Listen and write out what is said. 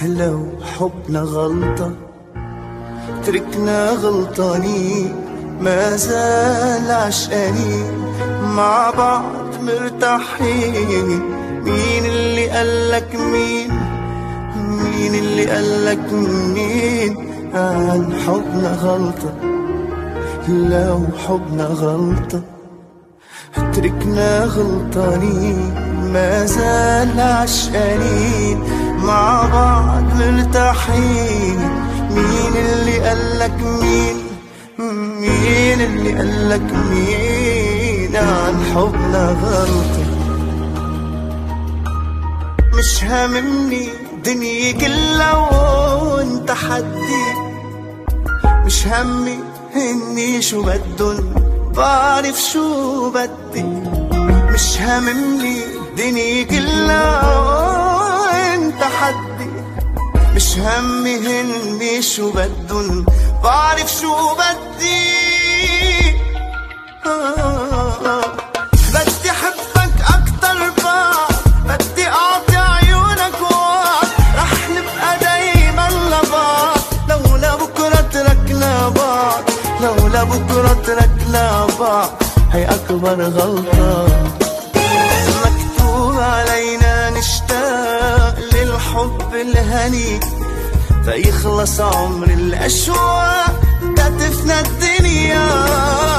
لو حبنا غلطة تركنا غلطانين، ما زال عشقانين مع بعض مرتاحين. مين اللي قالك مين؟ مين اللي قالك مين عن حبنا غلطة؟ لو حبنا غلطة تركنا غلطانين، ما زال عشقانين مع بعض مرتاحين. مين اللي قالك مين؟ مين اللي قالك مين عن حبنا غلطة؟ مش هاممني دنيا كلها وانت حدي، مش همي اني شو بدن بعرف شو بدي. مش هاممني دنيا كلها وانت حدي، مش همي اني شو بدن بعرف شو بدي. بدي حبك اكتر بعد، بدي اعطي عيونك وعد، رح نبقى دايما لبعض لولا بكرة تركنا بعض. لولا بكرة تركنا بعض هي اكبر غلطة. مكتوب علينا نشتاق للحب الهني، فيخلص عمر الاشواق تدفنا الدنيا.